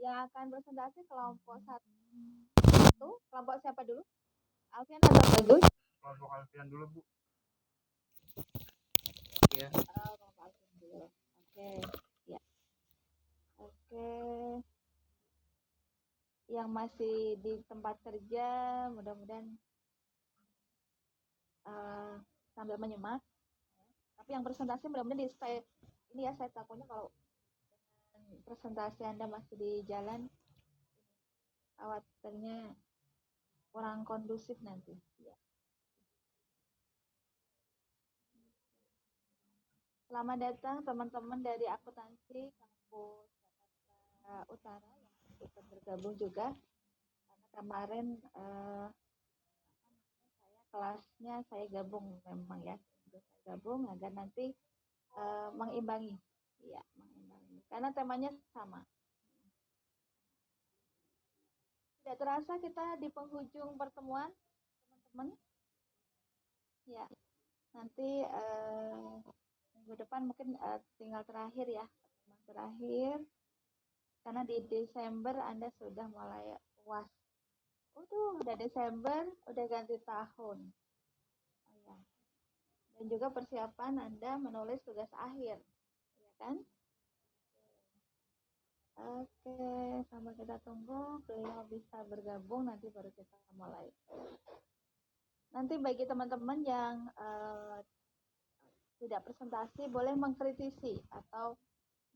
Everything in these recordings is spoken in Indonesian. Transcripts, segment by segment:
Yang akan presentasi kelompok satu. Kelompok siapa dulu? Alfian atau Bagus? Kelompok Alfian dulu, Bu. Ya. Kelompok Alfian dulu. Oke. Ya. Oke. Yang masih di tempat kerja, mudah-mudahan sambil menyimak. Tapi yang presentasi mudah-mudahan ini ya, saya takutnya kalau presentasi Anda masih di jalan, khawatirnya kurang kondusif nanti. Ya. Selamat datang teman-teman dari akuntansi kampus Jakarta Utara yang ikut bergabung juga. Karena kemarin kelasnya saya gabung memang ya, saya gabung agar nanti mengimbangi, ya mengimbangi. Karena temanya sama. Tidak terasa kita di penghujung pertemuan, teman-teman. Ya, nanti minggu depan mungkin tinggal terakhir ya, pertemuan terakhir. Karena di Desember Anda sudah mulai UAS. Udah Desember, udah ganti tahun. Ya. Dan juga persiapan Anda menulis tugas akhir, ya kan? Oke, sama kita tunggu beliau bisa bergabung, nanti baru kita mulai. Nanti bagi teman-teman yang tidak presentasi boleh mengkritisi atau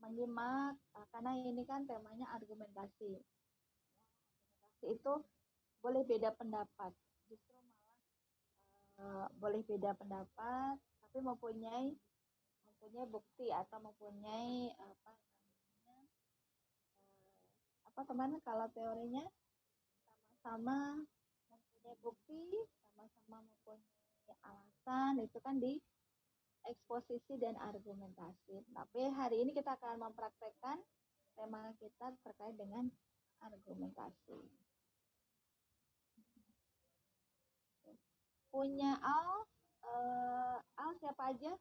menyimak, karena ini kan temanya argumentasi. Argumentasi itu boleh beda pendapat, justru malah boleh beda pendapat, tapi mempunyai bukti atau mempunyai teman, kalau teorinya sama-sama mempunyai bukti, sama-sama mempunyai alasan, itu kan di eksposisi dan argumentasi. Tapi hari ini kita akan mempraktekkan tema kita terkait dengan argumentasi. Punya Al siapa aja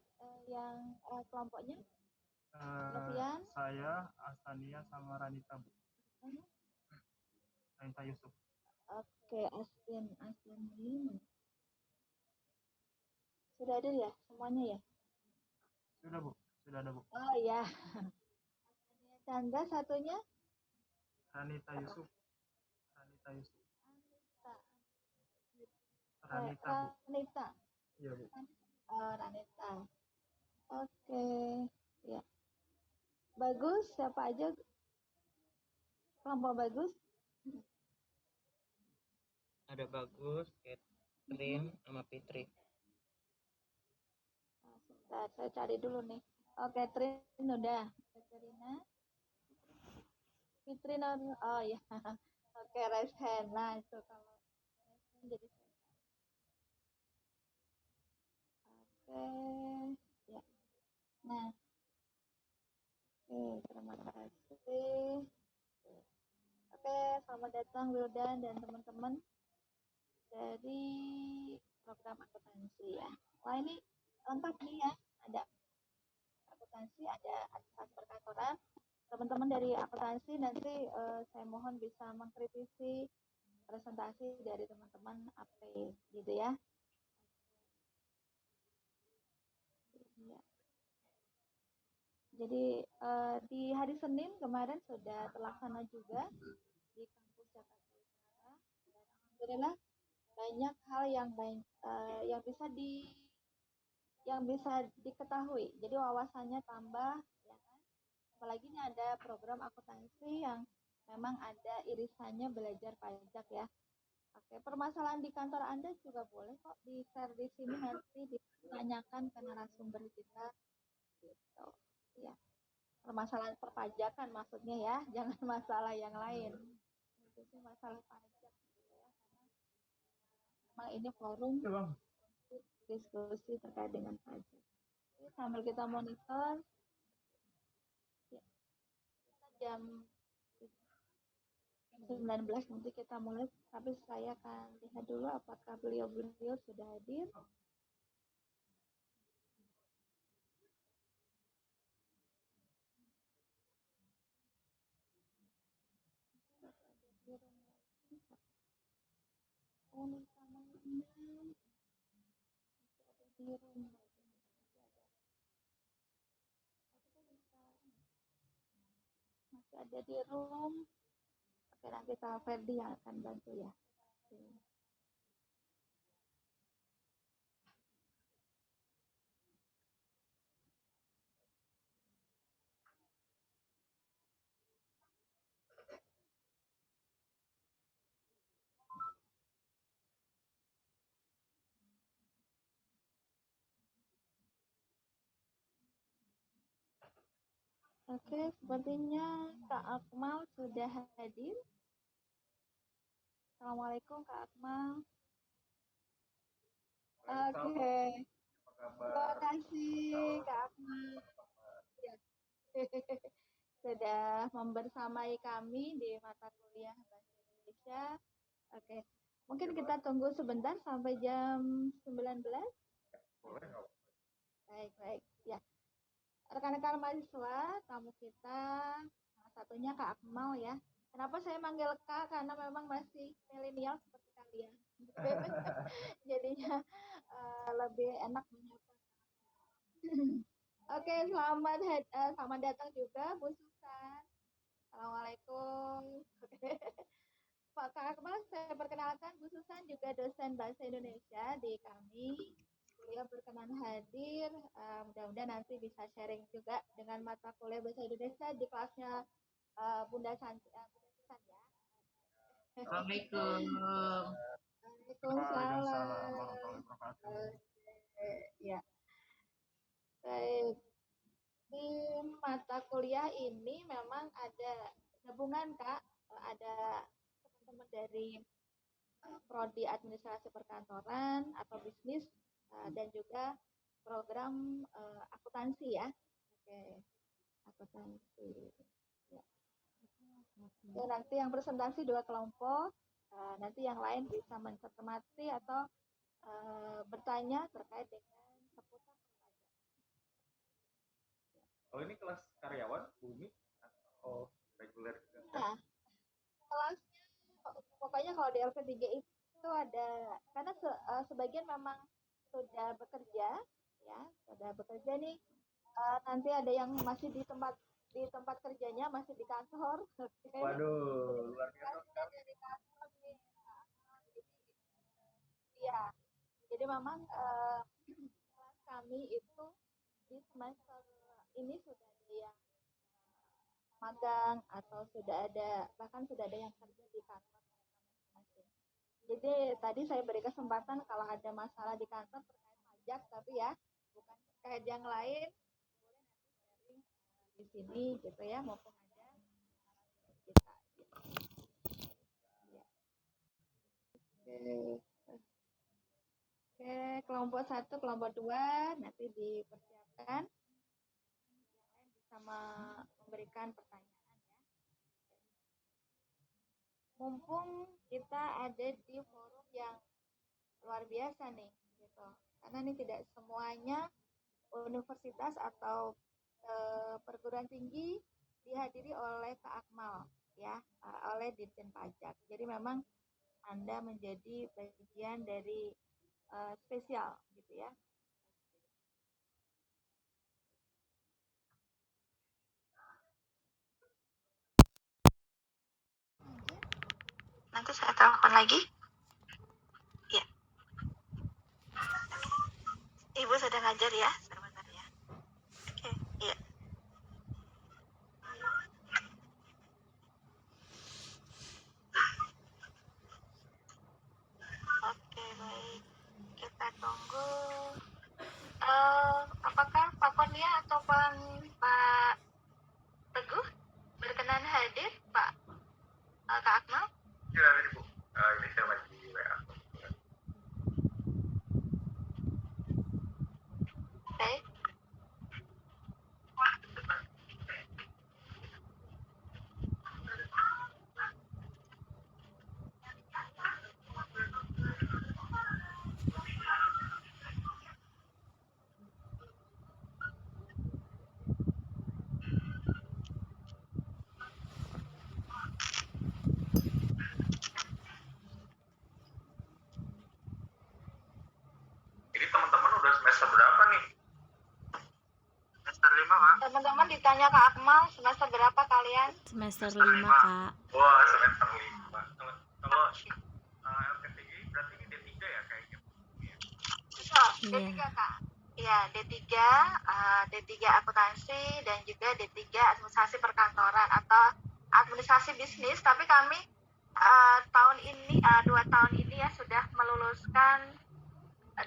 yang kelompoknya? Saya, Astania sama Ranita, Bu. Ranita Yusuf. Oke, Astin ini sudah ada ya semuanya ya? Sudah, Bu. Sudah ada, Bu. Oh ya. Astania Chandra satunya? Ranita Yusuf. Ranita Yusuf. Ranita, Bu. Ranita. Iya, Bu. Ranita. Oke. Ya. Bagus, siapa aja kelompok Bagus? Ada Bagus, Catherine, sama Fitri. Sebentar, saya cari dulu nih. Oh, Catherine udah. Katerina. Fitri oh ya. Oke, raise hand. Nah, itu kalau raise hand jadi oke. Ya. Nah. Oke, terima kasih. Oke, selamat datang Wildan dan teman-teman dari program akuntansi ya. Wah, ini lengkap nih ya. Ada akuntansi, ada administrasi perkantoran. Teman-teman dari akuntansi nanti saya mohon bisa mengkritisi presentasi dari teman-teman AP gitu ya. Ya. Jadi di hari Senin kemarin sudah terlaksana juga di kampus Jakarta Utara, dan alhamdulillah banyak hal yang bisa diketahui. Jadi wawasannya tambah, ya kan? Apalagi ini ada program akuntansi yang memang ada irisannya belajar pajak ya. Oke, permasalahan di kantor Anda juga boleh kok di-share di sini, nanti ditanyakan ke narasumber kita gitu. Ya. Permasalahan perpajakan maksudnya ya, jangan masalah yang lain. Itu sih masalah pajak gitu ya, karena memang ini forum diskusi terkait dengan pajak. Oke, sambil kita monitor ya, kita jam 19 nanti kita mulai, tapi saya akan lihat dulu apakah beliau sudah hadir. Oh, nih sama ini ada di room. Masih ada di room. Oke, nanti Kak Ferdi yang akan bantu ya. Oke, sepertinya Kak Akmal sudah hadir. Assalamualaikum Kak Akmal. Oke, terima kasih Kak Akmal. Ya. Sudah membersamai kami di mata kuliah Bahasa Indonesia. Oke, mungkin kita tunggu sebentar sampai jam 19. Baik. Ya, rekan-rekan mahasiswa, tamu kita salah satunya Kak Akmal ya. Kenapa saya manggil Kak? Karena memang masih milenial seperti kalian. Jadinya lebih enak menyapa. Oke, selamat datang juga Bu Susan. Assalamualaikum. Pak Kak Akmal, saya perkenalkan Bu Susan juga dosen Bahasa Indonesia di kami. Beliau berkenan hadir, mudah-mudahan nanti bisa sharing juga dengan mata kuliah Bahasa Indonesia di kelasnya Bunda Susan ya. Assalamualaikum. Waalaikumsalam warahmatullahi wabarakatuh. Ya, baik. Di mata kuliah ini memang ada gabungan Kak, ada teman-teman dari prodi administrasi perkantoran atau bisnis dan juga program akuntansi ya. Oke, akuntansi. Ya. Dan nanti yang presentasi 2 kelompok, nanti yang lain bisa mencermati atau bertanya terkait dengan seputar pajak. Oh, ini kelas karyawan Bumi atau reguler juga? Nah, kelasnya pokoknya kalau di LP3 itu ada, karena sebagian memang sudah bekerja ya, nih, nanti ada yang masih di tempat kerjanya, masih di kantor. Waduh, luar biasa. Dari kantor nih. Iya, jadi memang kelas kami itu di semester ini sudah ada yang magang atau bahkan sudah ada yang kerja di kantor masing-masing. Jadi tadi saya beri kesempatan kalau ada masalah di kantor terkait pajak, tapi ya bukan terkait yang lain, boleh nanti sharing di sini gitu ya, maupun ada kita. Ya. Oke, kelompok 1, kelompok 2 nanti dipersiapkan. Yang lain bisa memberikan pertanyaan ya. Mumpung kita ada di forum yang luar biasa nih, gitu. Karena ini tidak semuanya universitas atau perguruan tinggi dihadiri oleh Kak Akmal, ya, oleh Dirjen Pajak. Jadi memang Anda menjadi bagian dari spesial, gitu ya. Nanti saya telepon lagi. Ya. Ibu sudah ngajar ya, sebentar ya. Oke, iya. Oke, baik. Kita tunggu. Apakah Pak Kurnia atau Pak Teguh berkenan hadir, Pak Kak Akmal? Ya, ini Bu. Ini saya lagi WA. Baik, semesternya Kak Akmal, semester berapa kalian? Semester 5, Kak. Wah, semester 5. Kalau LPTI berarti ini D3 ya kayaknya. Betul, Iya. D3 Kak. Iya, D3 akuntansi dan juga D3 administrasi perkantoran atau administrasi bisnis. Tapi kami tahun ini, 2 tahun ini ya sudah meluluskan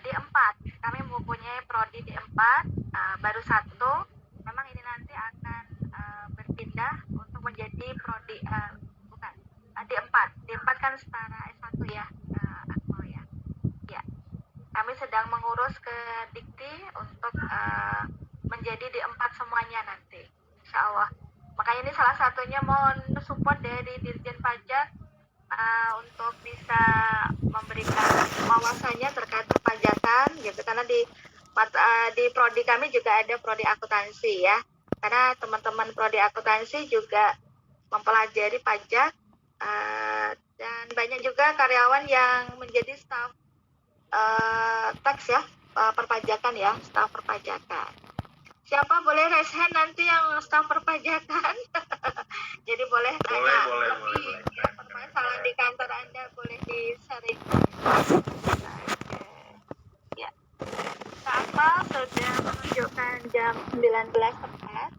D4. Kami mempunyai prodi D4, baru 1. Memang ini nanti akan berpindah untuk menjadi prodi bukan D4. D4 kan setara S1 ya, Akmal ya. Ya. Kami sedang mengurus ke Dikti untuk menjadi D4 semuanya nanti, insya Allah. Makanya ini salah satunya mohon support dari Dirjen Pajak untuk bisa memberikan wawasannya terkait perpajakan gitu, karena di prodi kami juga ada prodi akuntansi ya, karena teman-teman prodi akuntansi juga mempelajari pajak dan banyak juga karyawan yang menjadi staf tax ya, perpajakan ya, staf perpajakan. Siapa boleh raise hand nanti yang staf perpajakan? Jadi boleh tanya lebih ya, permasalahan di kantor Anda boleh di-sharing. Ya. Kak Akmal sudah menunjukkan jam 19 tepat.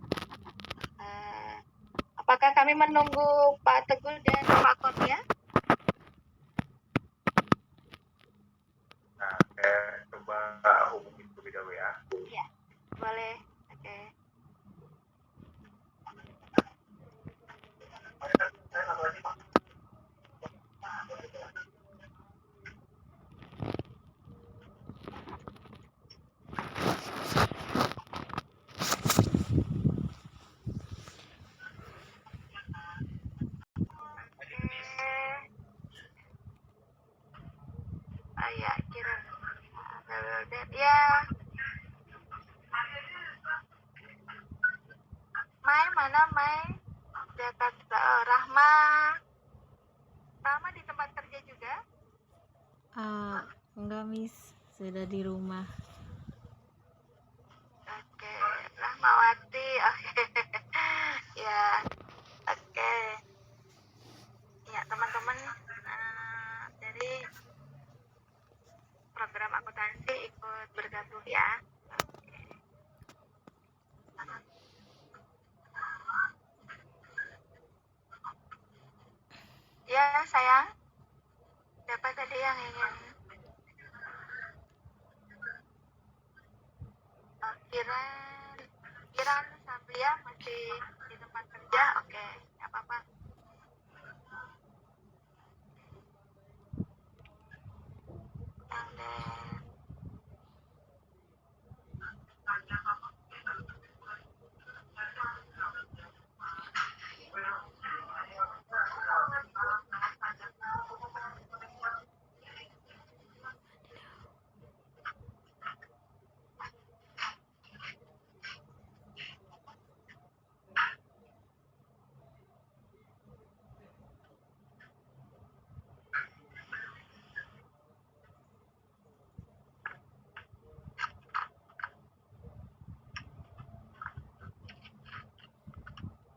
Apakah kami menunggu Pak Teguh dan Pak Kurnia? Nah, saya coba hubungi terlebih dahulu ya. Ya, boleh. Oke. Ya, kira ya. Mai mana Mai? Jakarta. Rahma di tempat kerja juga? Enggak, Miss. Sudah di rumah. Oke, Rahmawati. Oke. Ya. Oke. Ya, teman-teman dari program akuntansi ikut bergabung ya. Ya, sayang. Siapa tadi yang ingin? Kiran Sabria masih di tempat kerja. Oke, nggak apa-apa.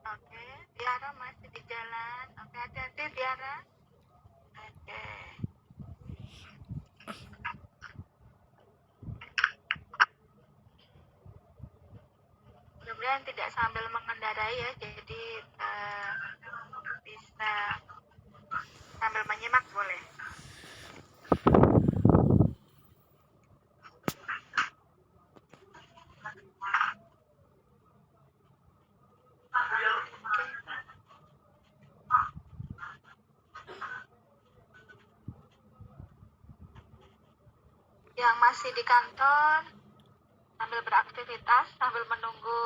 Oke, Tiara masih di jalan. Oke, hati-hati Tiara. Oke. Mudah-mudahan tidak sambil mengendarai ya, jadi bisa sambil menyimak boleh. Yang masih di kantor sambil beraktivitas, sambil menunggu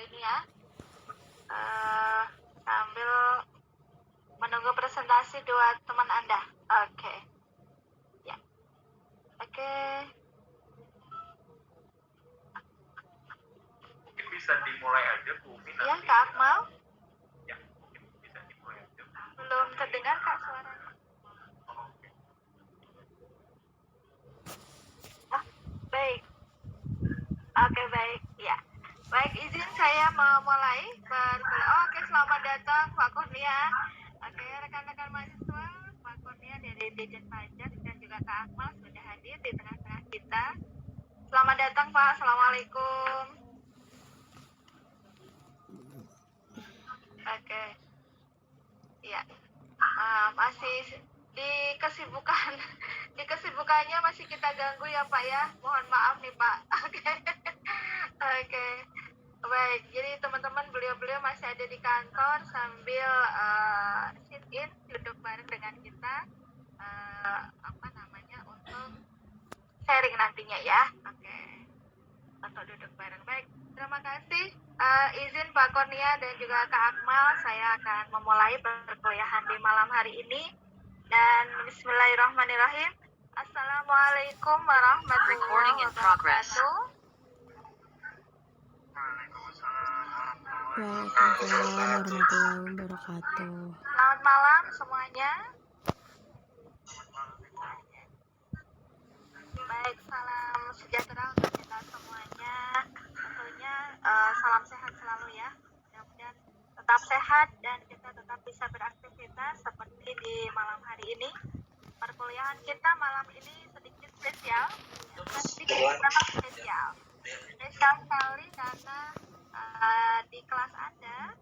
ini ya, sambil menunggu presentasi dua teman Anda. Oke. Ya. Oke. Mungkin bisa dimulai aja Bu Umi. Ya, Kak Akmal. Ya, mungkin bisa dimulai aja. Belum terdengar Kak suaranya. Baik. Oke, baik. Ya. Baik, izin saya memulai Dirjen Pajak dan juga Kak Akmal sudah hadir di tengah-tengah kita. Selamat datang Pak, Assalamualaikum. Oke, ya masih di kesibukan, di kesibukannya masih kita ganggu ya Pak ya. Mohon maaf nih Pak. Oke. Baik, jadi teman-teman beliau-beliau masih ada di kantor sambil sit in, duduk bareng dengan kita, untuk sharing nantinya ya. Oke, untuk duduk bareng. Baik, terima kasih. Izin Pak Kurnia dan juga Kak Akmal, saya akan memulai perkuliahan di malam hari ini. Dan bismillahirrahmanirrahim. Assalamualaikum warahmatullahi wabarakatuh. Waalaikumsalam warahmatullahi wabarakatuh. Selamat malam semuanya. Baik, salam sejahtera untuk kita semuanya. Tentunya salam sehat selalu ya. Mudah-mudahan tetap sehat dan kita tetap bisa beraktivitas seperti di malam hari ini. Perkuliahan kita malam ini sedikit spesial. Memang spesial. Spesial sekali karena di kelas Anda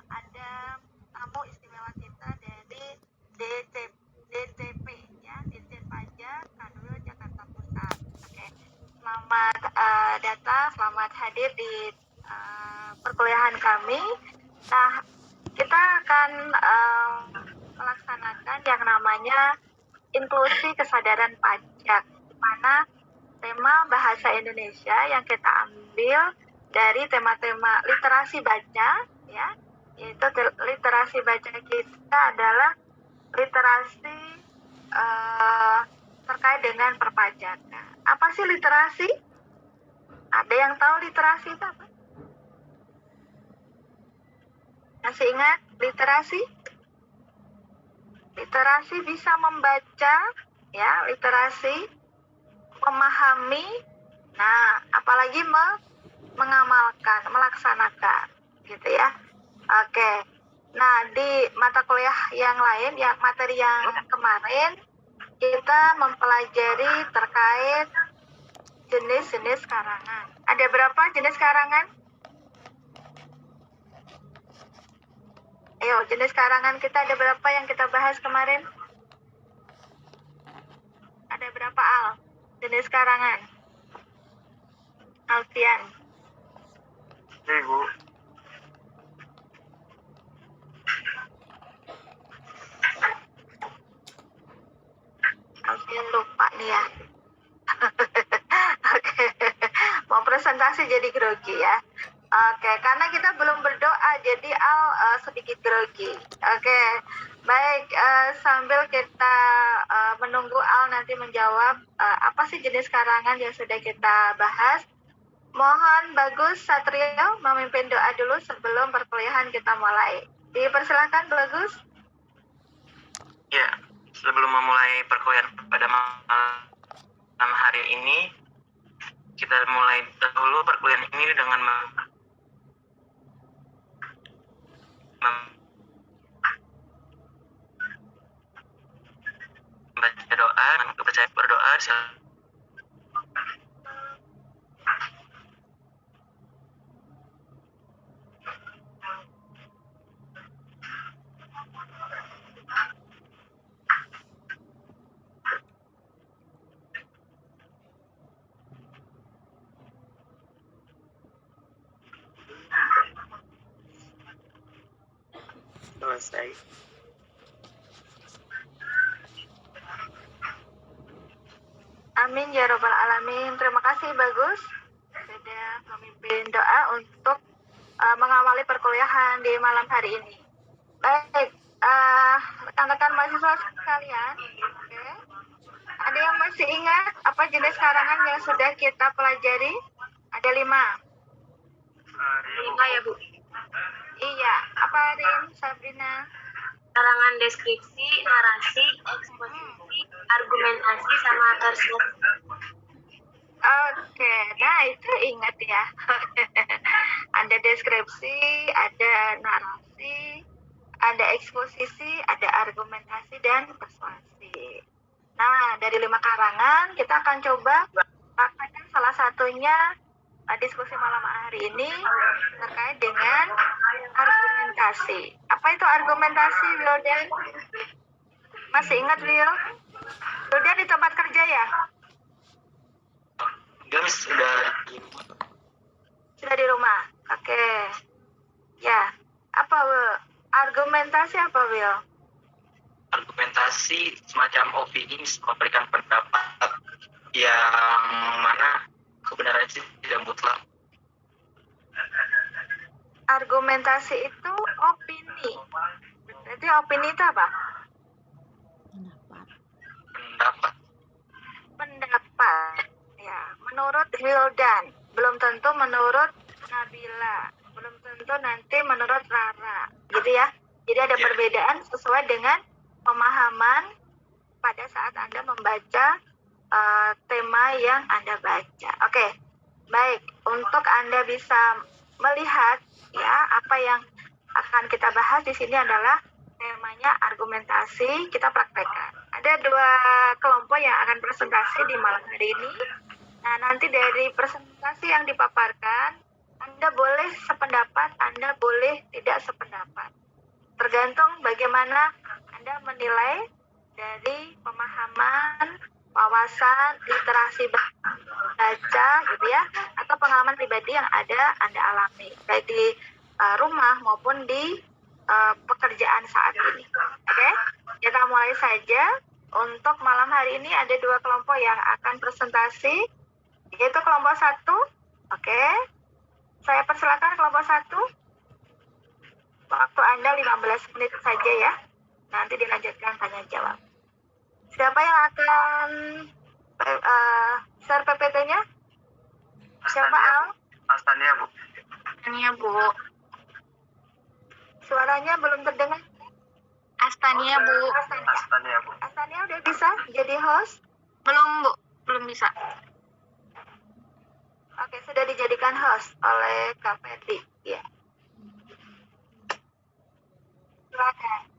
ada tamu istimewa kita dari DCP ya, Dirjen Pajak Kanwil Jakarta Pusat. Oke. Selamat datang, selamat hadir di perkuliahan kami. Nah, kita akan melaksanakan yang namanya inklusi kesadaran pajak, di mana tema bahasa Indonesia yang kita ambil dari tema-tema literasi baca ya, yaitu literasi baca kita adalah literasi terkait dengan perpajakan. Apa sih literasi? Ada yang tahu literasi itu apa? Masih ingat literasi? Literasi bisa membaca ya, literasi memahami, nah apalagi mengamalkan, melaksanakan gitu ya. Oke. Nah, di mata kuliah yang lain, yang materi yang kemarin kita mempelajari terkait jenis-jenis karangan. Ada berapa jenis karangan? Ayo, jenis karangan kita ada berapa yang kita bahas kemarin? Ada berapa Al? Jenis karangan? Alfian. Ibu. Alfian lupa nih ya. Oke. Mau presentasi jadi grogi ya. Oke, karena kita belum berdoa jadi Al sedikit grogi. Oke. Baik, sambil kita menunggu Al nanti menjawab apa sih jenis karangan yang sudah kita bahas. Mohon Bagus Satrio memimpin doa dulu sebelum perkuliahan kita mulai. Dipersilakan Bagus. Ya, sebelum memulai perkuliahan pada malam hari ini, kita mulai dahulu perkuliahan ini dengan membaca doa, kepercayaan berdoa. Selesai. Amin ya robbal alamin. Terima kasih Bagus sudah memimpin doa untuk mengawali perkuliahan di malam hari ini. Baik, rekan-rekan mahasiswa sekalian, okay. Ada yang masih ingat apa jenis karangan yang sudah kita pelajari? Ada 5. 5 ya Bu? Iya, apa Rin, Sabrina? Karangan deskripsi, narasi, eksposisi, argumentasi, sama persuasi. Oke, nah itu ingat ya. Ada deskripsi, ada narasi, ada eksposisi, ada argumentasi, dan persuasi. Nah, dari 5 karangan, kita akan coba praktekkan salah satunya diskusi malam hari ini terkait dengan argumentasi. Apa itu argumentasi, Wildan? Masih ingat, Will? Wildan di tempat kerja ya? Gamis sudah Sudah di rumah? Oke. Ya. Apa, Will? Argumentasi apa, Will? argumentasi semacam opini, memberikan pendapat yang mana kebenarannya tidak mutlak. Argumentasi itu opini. Berarti opini itu apa? Pendapat. Ya, menurut Wildan. Belum tentu menurut Nabila. Belum tentu nanti menurut Rara. Gitu ya. Jadi ada perbedaan sesuai dengan pemahaman pada saat Anda membaca tema yang Anda baca. Oke. Baik, untuk Anda bisa melihat ya apa yang akan kita bahas di sini adalah temanya argumentasi, kita praktekkan. Ada 2 kelompok yang akan presentasi di malam hari ini. Nah, nanti dari presentasi yang dipaparkan, Anda boleh sependapat, Anda boleh tidak sependapat. Tergantung bagaimana Anda menilai dari pemahaman, wawasan, literasi baca gitu ya, atau pengalaman pribadi yang ada Anda alami, baik di rumah maupun di pekerjaan saat ini. Oke, kita mulai saja. Untuk malam hari ini ada 2 kelompok yang akan presentasi, yaitu kelompok 1. Oke, saya persilakan kelompok 1. Waktu Anda 15 menit saja ya. Nanti dilanjutkan tanya jawab. Siapa yang akan share PPT-nya? Siapa, Al? Astania, Bu. Astania, Bu. Suaranya belum terdengar. Astania, Bu. Astania, Bu. Astania udah bisa jadi host? Belum, Bu. Belum bisa. Oke, sudah dijadikan host oleh Kak Ferdi. Ya. Silakan.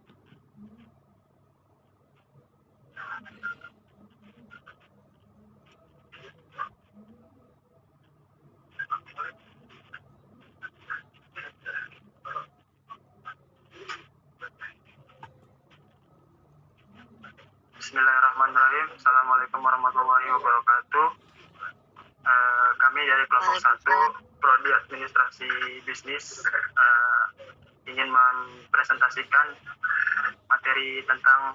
Bismillahirrahmanirrahim. Assalamualaikum warahmatullahi wabarakatuh. Kami dari kelompok 1 Prodi Administrasi Bisnis ingin mempresentasikan materi tentang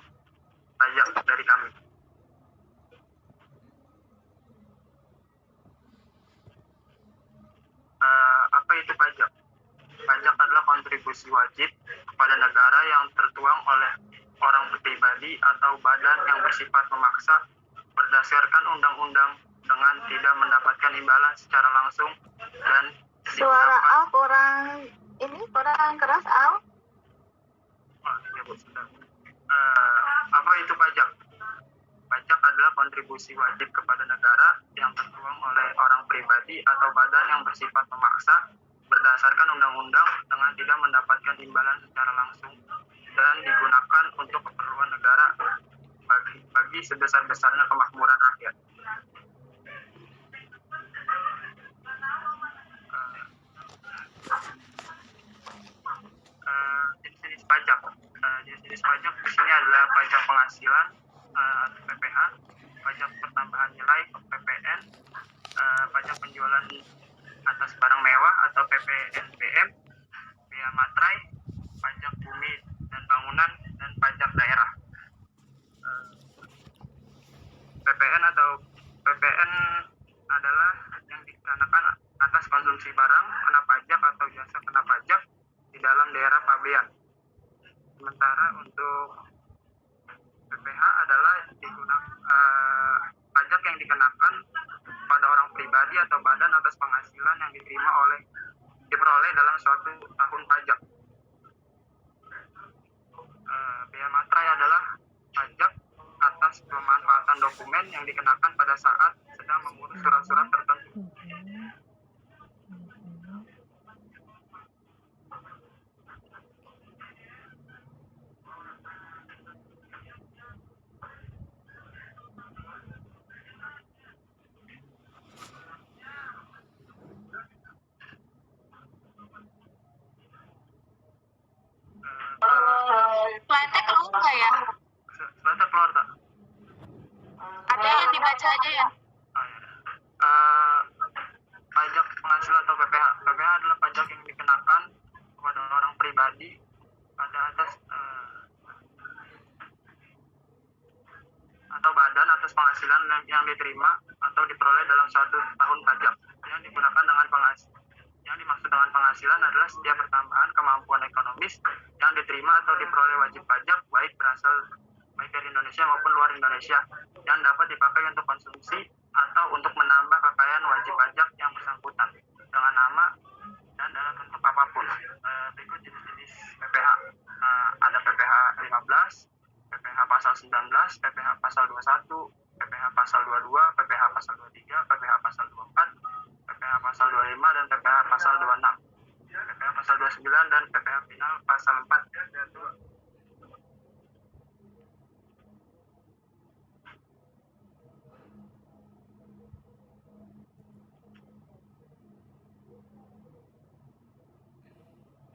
pajak dari kami. Apa itu pajak? Pajak adalah kontribusi wajib kepada negara yang tertuang oleh orang pribadi atau badan yang bersifat memaksa berdasarkan undang-undang dengan tidak mendapatkan imbalan secara langsung dan Suara Al kurang keras, Al. Ya, Bu, sudah. Apa itu pajak? Pajak adalah kontribusi wajib kepada negara yang tertuang oleh orang pribadi atau badan yang bersifat memaksa berdasarkan undang-undang dengan tidak mendapatkan imbalan secara langsung dan digunakan untuk keperluan negara bagi sebesar-besarnya kemakmuran rakyat. Jenis-jenis pajak. Jenis-jenis pajak di sini adalah pajak penghasilan atau PPH, pajak pertambahan nilai PPN, pajak penjualan atas barang mewah atau PPNBM, bea materai, pajak bumi dan bangunan, dan pajak daerah. PPN adalah yang dikenakan atas konsumsi barang kena pajak atau jasa kena pajak di dalam daerah pabean. Sementara untuk PPH adalah pajak yang dikenakan pada orang pribadi atau badan atas penghasilan yang diperoleh dalam suatu tahun pajak. Bea materai adalah pajak atas pemanfaatan dokumen yang dikenakan pada saat sedang mengurus surat-surat tertentu. baca aja ya. Oh, ya. Pajak penghasilan atau PPH. PPH adalah pajak yang dikenakan kepada orang pribadi pada atas atau badan atas penghasilan yang diterima atau diperoleh dalam suatu tahun pajak. Yang digunakan dengan yang dimaksud dengan penghasilan adalah setiap pertambahan kemampuan ekonomis yang diterima atau diperoleh wajib pajak baik dari Indonesia maupun luar Indonesia yang dapat dipakai untuk konsumsi atau untuk menambah kekayaan wajib pajak yang bersangkutan dengan nama dan dalam bentuk apapun. Berikut jenis-jenis PPH. Ada PPH 15, PPH pasal 19, PPH pasal 21, PPH pasal 22, PPH pasal 23, PPH pasal 24, PPH pasal 25, dan PPH pasal 26. PPH pasal 29 dan PPH final pasal 4 dan 2.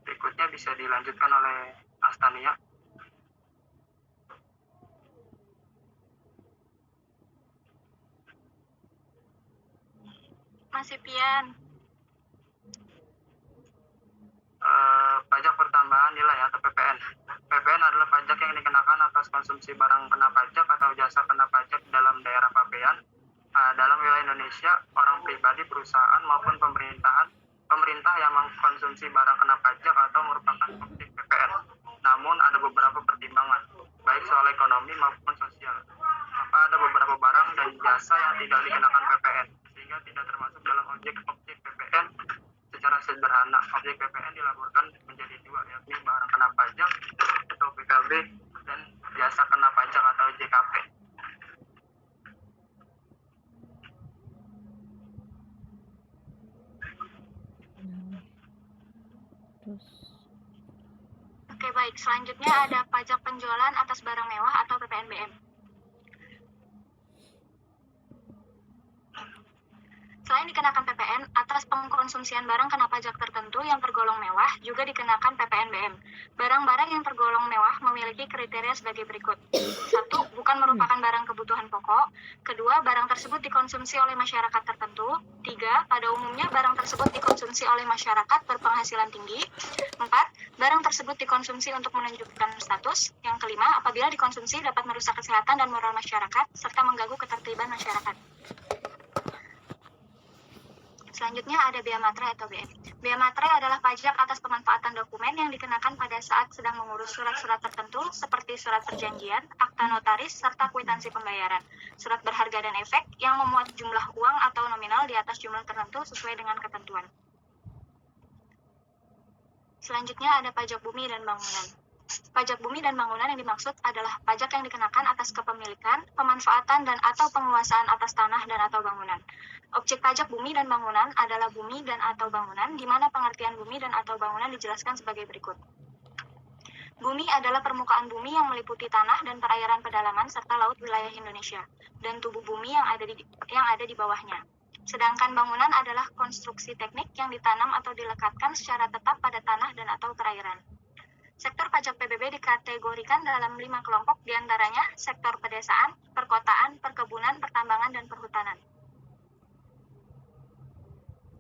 Berikutnya bisa dilanjutkan oleh Astania. Masih Pian. Pajak pertambahan nilai atau PPN. PPN adalah pajak yang dikenakan atas konsumsi barang kena pajak atau jasa kena pajak dalam daerah pabean. Dalam wilayah Indonesia, orang pribadi, perusahaan maupun pemerintah yang mengkonsumsi barang kena pajak atau merupakan objek PPN. Namun ada beberapa pertimbangan, baik soal ekonomi maupun sosial. Maka ada beberapa barang dan jasa yang tidak dikenakan PPN, sehingga tidak termasuk dalam objek-objek PPN. Secara sederhana, objek PPN dilaporkan menjadi dua, yakni barang kena pajak atau BKB dan jasa kena pajak atau JKP. Oke, baik. Selanjutnya ada pajak penjualan atas barang mewah atau PPNBM. Selain dikenakan PPN, atas pengkonsumsian barang kena pajak tertentu yang tergolong mewah juga dikenakan PPNBM. Barang-barang yang tergolong mewah memiliki kriteria sebagai berikut. 1. Bukan merupakan barang kebutuhan pokok. 2. Barang tersebut dikonsumsi oleh masyarakat tertentu. 3. Pada umumnya barang tersebut dikonsumsi oleh masyarakat berpenghasilan tinggi. 4. Barang tersebut dikonsumsi untuk menunjukkan status. Yang kelima, apabila dikonsumsi dapat merusak kesehatan dan moral masyarakat serta mengganggu ketertiban masyarakat. Selanjutnya ada bea materai atau BM. Bea materai adalah pajak atas pemanfaatan dokumen yang dikenakan pada saat sedang mengurus surat-surat tertentu seperti surat perjanjian, akta notaris, serta kwitansi pembayaran. Surat berharga dan efek yang memuat jumlah uang atau nominal di atas jumlah tertentu sesuai dengan ketentuan. Selanjutnya ada pajak bumi dan bangunan. Pajak bumi dan bangunan yang dimaksud adalah pajak yang dikenakan atas kepemilikan, pemanfaatan, dan atau penguasaan atas tanah dan atau bangunan. Objek pajak bumi dan bangunan adalah bumi dan atau bangunan, di mana pengertian bumi dan atau bangunan dijelaskan sebagai berikut. Bumi adalah permukaan bumi yang meliputi tanah dan perairan pedalaman serta laut wilayah Indonesia, dan tubuh bumi yang ada di bawahnya. Sedangkan bangunan adalah konstruksi teknik yang ditanam atau dilekatkan secara tetap pada tanah dan atau perairan. Sektor pajak PBB dikategorikan dalam 5 kelompok, diantaranya sektor pedesaan, perkotaan, perkebunan, pertambangan, dan perhutanan.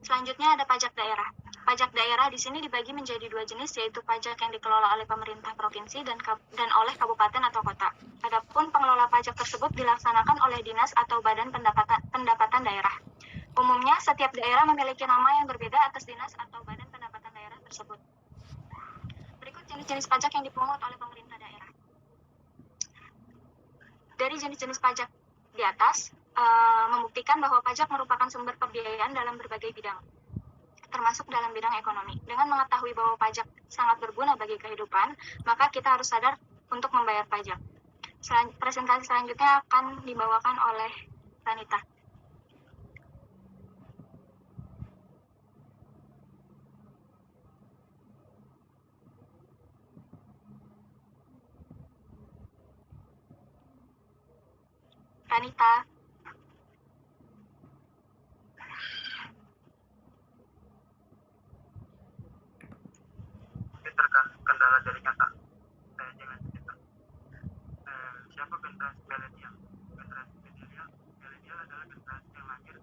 Selanjutnya ada pajak daerah. Pajak daerah di sini dibagi menjadi 2 jenis, yaitu pajak yang dikelola oleh pemerintah provinsi dan oleh kabupaten atau kota. Adapun pengelola pajak tersebut dilaksanakan oleh dinas atau badan pendapatan daerah. Umumnya, setiap daerah memiliki nama yang berbeda atas dinas atau badan pendapatan daerah tersebut. Berikut jenis-jenis pajak yang dipungut oleh pemerintah daerah. Dari jenis-jenis pajak di atas, membuktikan bahwa pajak merupakan sumber pembiayaan dalam berbagai bidang, termasuk dalam bidang ekonomi. Dengan mengetahui bahwa pajak sangat berguna bagi kehidupan, maka kita harus sadar untuk membayar pajak. Presentasi selanjutnya akan dibawakan oleh Ranita. Ranita. Kendala jaringan tak? Jangan cerita. Siapa generasi milenial? Generasi milenial milenial adalah generasi yang lahir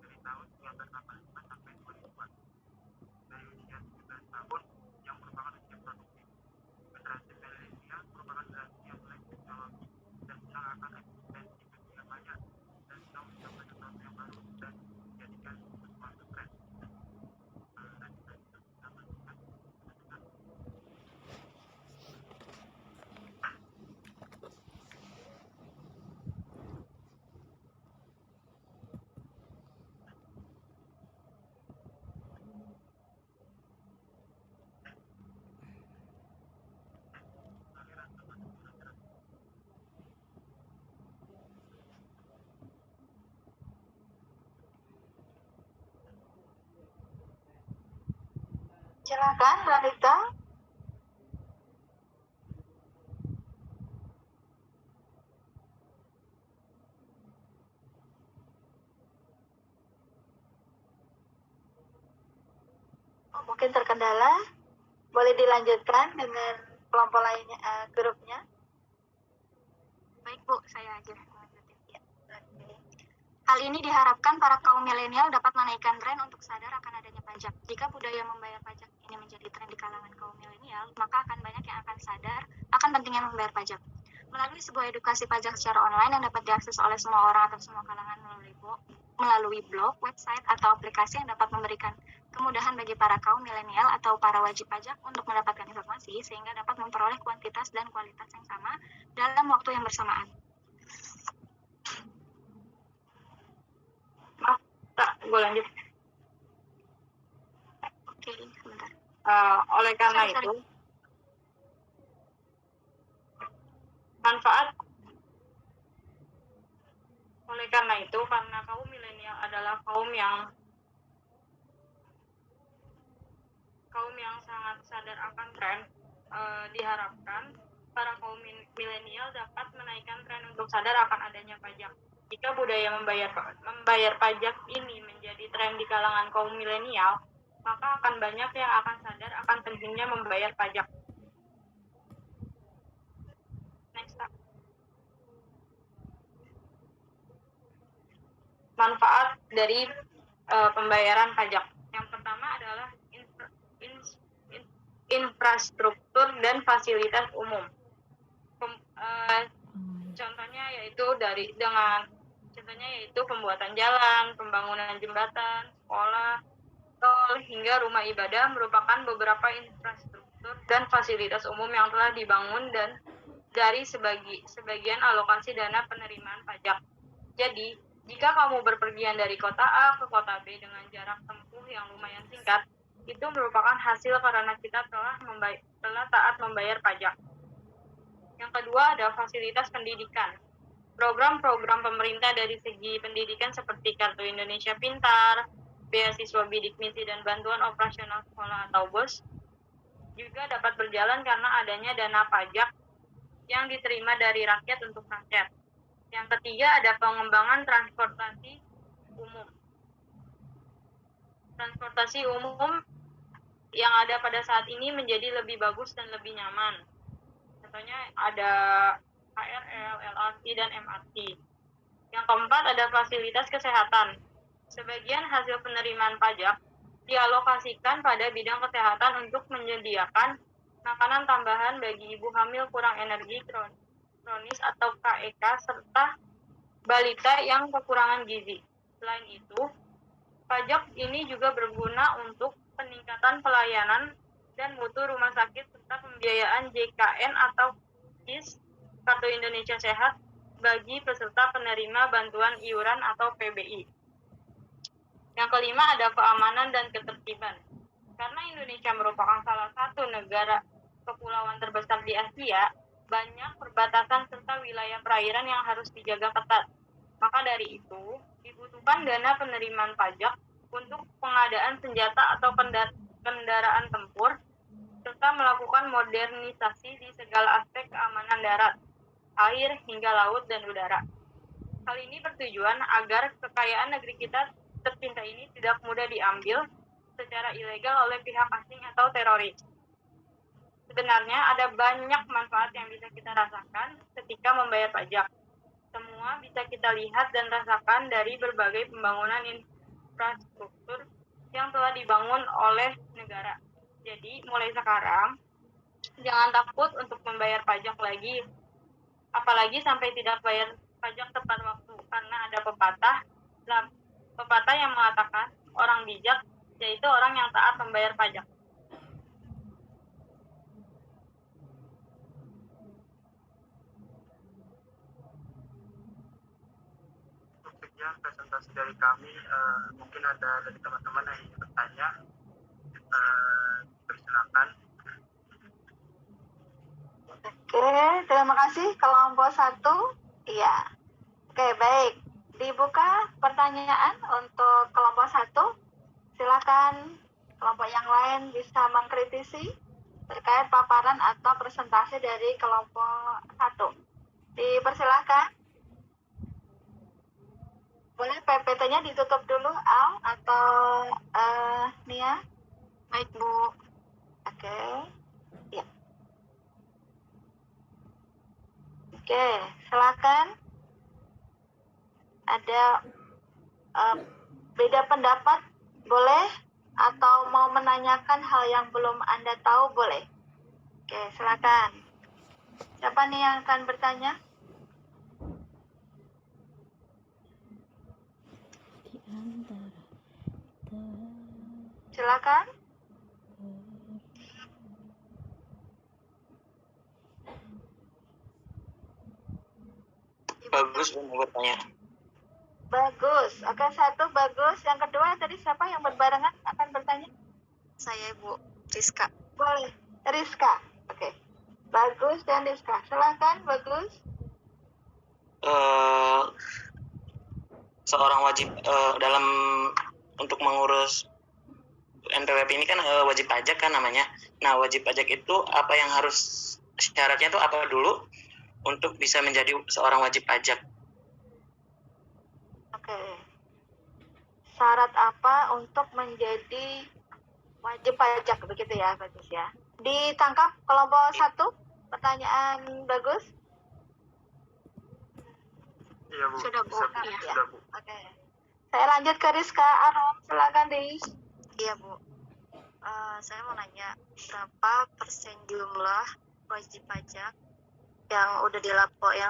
dari tahun 1985 sampai 2000-an. Dari usia 17 tahun yang merupakan usia produktif. Generasi milenial merupakan generasi yang melek teknologi dan senang akan eksistensi dunia maya dan senang mencoba sesuatu yang baru dan menjadikan sesuatu tren. Dan kita juga bisa melihat Silakan, Wanita. Oh, mungkin terkendala. Boleh dilanjutkan dengan kelompok lainnya, grupnya. Baik, Bu, saya aja lanjutin. Ya, oke. Hal ini diharapkan para kaum milenial dapat menaikkan tren untuk sadar akan adanya pajak. Jika budaya membayar pajak ini menjadi tren di kalangan kaum milenial, maka akan banyak yang akan sadar akan pentingnya membayar pajak. Melalui sebuah edukasi pajak secara online yang dapat diakses oleh semua orang atau semua kalangan melalui blog, website, atau aplikasi yang dapat memberikan kemudahan bagi para kaum milenial atau para wajib pajak untuk mendapatkan informasi sehingga dapat memperoleh kuantitas dan kualitas yang sama dalam waktu yang bersamaan. Maaf, Kak, gue lanjut. Oke, sebentar. Oleh karena itu, karena kaum milenial adalah kaum yang sangat sadar akan tren, diharapkan para kaum milenial dapat menaikkan tren untuk sadar akan adanya pajak. Jika budaya membayar pajak ini menjadi tren di kalangan kaum milenial, maka akan banyak yang akan sadar akan pentingnya membayar pajak. Next, Kak. Manfaat dari pembayaran pajak. Yang pertama adalah infrastruktur dan fasilitas umum. Contohnya yaitu pembuatan jalan, pembangunan jembatan, sekolah, tol, hingga rumah ibadah merupakan beberapa infrastruktur dan fasilitas umum yang telah dibangun dan dari sebagian alokasi dana penerimaan pajak. Jadi, jika kamu berpergian dari kota A ke kota B dengan jarak tempuh yang lumayan singkat, itu merupakan hasil karena kita telah taat membayar pajak. Yang kedua ada fasilitas pendidikan. Program-program pemerintah dari segi pendidikan seperti Kartu Indonesia Pintar, beasiswa bidik misi dan bantuan operasional sekolah atau BOS juga dapat berjalan karena adanya dana pajak yang diterima dari rakyat untuk rakyat. Yang ketiga ada pengembangan transportasi umum. Transportasi umum yang ada pada saat ini menjadi lebih bagus dan lebih nyaman. Contohnya ada KRL, LRT, dan MRT. Yang keempat ada fasilitas kesehatan. Sebagian hasil penerimaan pajak dialokasikan pada bidang kesehatan untuk menyediakan makanan tambahan bagi ibu hamil kurang energi kronis atau KEK serta balita yang kekurangan gizi. Selain itu, pajak ini juga berguna untuk peningkatan pelayanan dan mutu rumah sakit serta pembiayaan JKN atau KIS, Kartu Indonesia Sehat, bagi peserta penerima bantuan iuran atau PBI. Yang kelima ada keamanan dan ketertiban. Karena Indonesia merupakan salah satu negara kepulauan terbesar di Asia, banyak perbatasan serta wilayah perairan yang harus dijaga ketat. Maka dari itu, dibutuhkan dana penerimaan pajak untuk pengadaan senjata atau kendaraan tempur, serta melakukan modernisasi di segala aspek keamanan darat, air, hingga laut dan udara. Hal ini bertujuan agar kekayaan negeri kita tercinta ini tidak mudah diambil secara ilegal oleh pihak asing atau teroris. Sebenarnya ada banyak manfaat yang bisa kita rasakan ketika membayar pajak. Semua semua bisa kita lihat dan rasakan dari berbagai pembangunan infrastruktur yang telah dibangun oleh negara. Jadi, mulai sekarang, jangan takut untuk membayar pajak lagi, apalagi sampai tidak bayar pajak tepat waktu, karena ada pepatah yang mengatakan orang bijak yaitu orang yang taat membayar pajak. Sekian presentasi dari kami. Mungkin ada dari teman-teman yang ingin bertanya. Persilakan. Oke, terima kasih kelompok 1. Iya. Oke, baik. Dibuka pertanyaan untuk kelompok 1. Silakan kelompok yang lain bisa mengkritisi terkait paparan atau presentasi dari kelompok 1. Dipersilakan. Boleh PPT-nya ditutup dulu, Al atau Nia? Baik, Bu. Oke. Ya. Oke, silakan. Ada beda pendapat boleh, atau mau menanyakan hal yang belum Anda tahu boleh. Oke, silakan. Siapa nih yang akan bertanya? Silakan. Bagus, mau bertanya. Bagus. Oke, 1 bagus. Yang kedua tadi siapa yang berbarengan akan bertanya? Saya, Bu. Rizka. Boleh. Rizka. Oke. Bagus dan Rizka. Silakan, Bagus. Seorang wajib dalam untuk mengurus NPWP ini kan wajib pajak kan namanya. Nah, wajib pajak itu apa yang harus syaratnya itu apa dulu untuk bisa menjadi seorang wajib pajak? Oke. Syarat apa untuk menjadi wajib pajak begitu ya, Bagus ya. Ditangkap kelompok 1 pertanyaan Bagus? Iya, Bu. Sudah, Bu. Bisa, Bu. Iya. Sudah, Bu. Oke. Saya lanjut ke Rizka Arum. Silakan, Riz. Iya, Bu. Saya mau nanya, berapa persen jumlah wajib pajak yang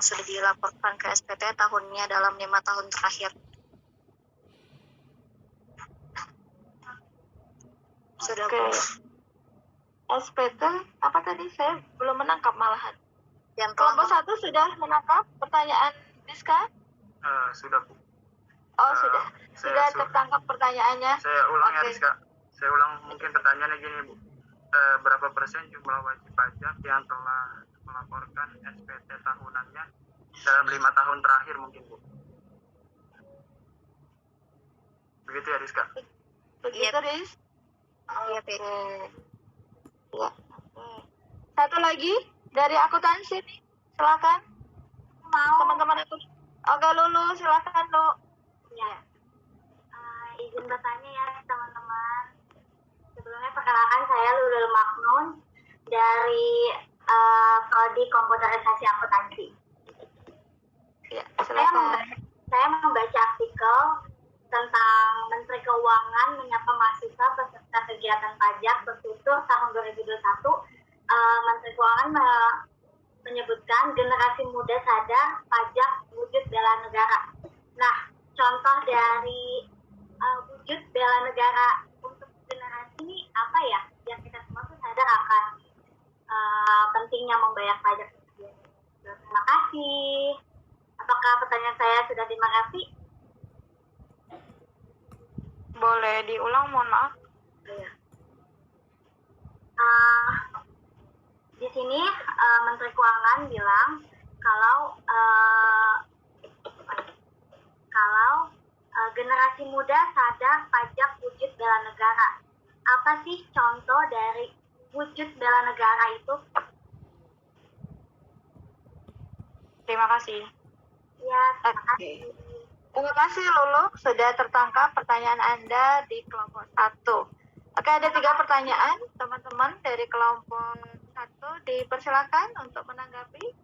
sudah dilaporkan ke SPT tahunnya dalam 5 tahun terakhir? Sudah, Oke. Bu. SPT apa tadi? Saya belum menangkap malahan. Yang Kelompok telah 1 sudah menangkap pertanyaan Rizka? Sudah, Bu. Oh, sudah. Sudah Saya tertangkap pertanyaannya. Saya ulang ya, Oke. Rizka. Saya ulang mungkin pertanyaannya gini, Bu. Berapa persen jumlah wajib pajak yang telah melaporkan SPT tahunannya dalam 5 tahun terakhir mungkin, Bu? Begitu ya, Rizka? Begitu, Riz? Iya, Oke. Ya. Oke. Satu lagi dari akuntansi nih. Silakan. Teman-teman aku. Oke, Lulu, silakan, Lu. Ya. Izin bertanya ya teman-teman. Sebelumnya perkenalkan saya Lulul Maknun dari Prodi Komputerisasi Akuntansi. Ya, silakan. Saya membaca artikel tentang Menteri Keuangan menyapa mahasiswa peserta kegiatan pajak bertutur tahun 2021. Menteri Keuangan menyebutkan generasi muda sadar pajak wujud bela negara. Nah, contoh dari wujud bela negara untuk generasi ini apa ya? Yang kita semua tuh sadar akan pentingnya membayar pajak. Terima kasih. Apakah pertanyaan saya sudah dimengerti? Boleh diulang, mohon maaf. Iya. Di sini Menteri Keuangan bilang kalau generasi muda sadar pajak wujud bela negara. Apa sih contoh dari wujud bela negara itu? Terima kasih. Ya, terima Oke. kasih. Terima kasih, Lulu. Sudah tertangkap pertanyaan Anda di kelompok 1. Oke, ada 3 pertanyaan, teman-teman dari kelompok 1. Dipersilakan untuk menanggapi.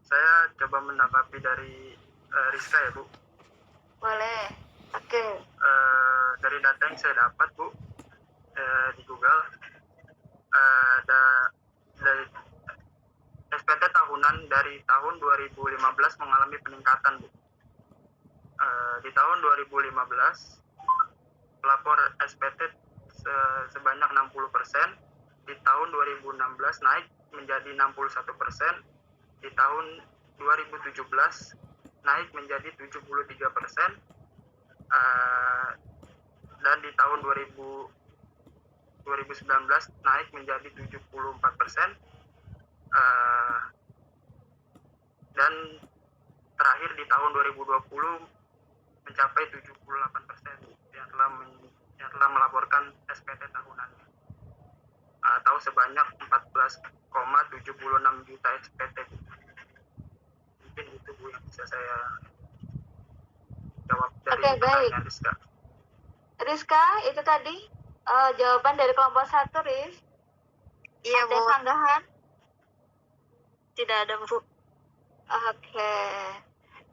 Saya coba menanggapi dari Rizka ya Bu. Boleh. Oke. Dari data yang saya dapat Bu di Google, ada dari SPT tahunan dari tahun 2015 mengalami peningkatan Bu. Di tahun 2015 pelapor SPT sebanyak 60%, di tahun 2016 naik menjadi 61%, di tahun 2017 naik menjadi 73%, dan di tahun 2019 naik menjadi 74%, dan terakhir di tahun 2020 mencapai 78% yang telah melaporkan SPT tahunannya, atau sebanyak 14,76 juta SPT. Mungkin itu Bu yang bisa saya jawab dari pertanyaan Rizka. Rizka, itu tadi jawaban dari kelompok 1, Riz. Iya, Ada Bu. sanggahan? Tidak ada, Bu. Oke.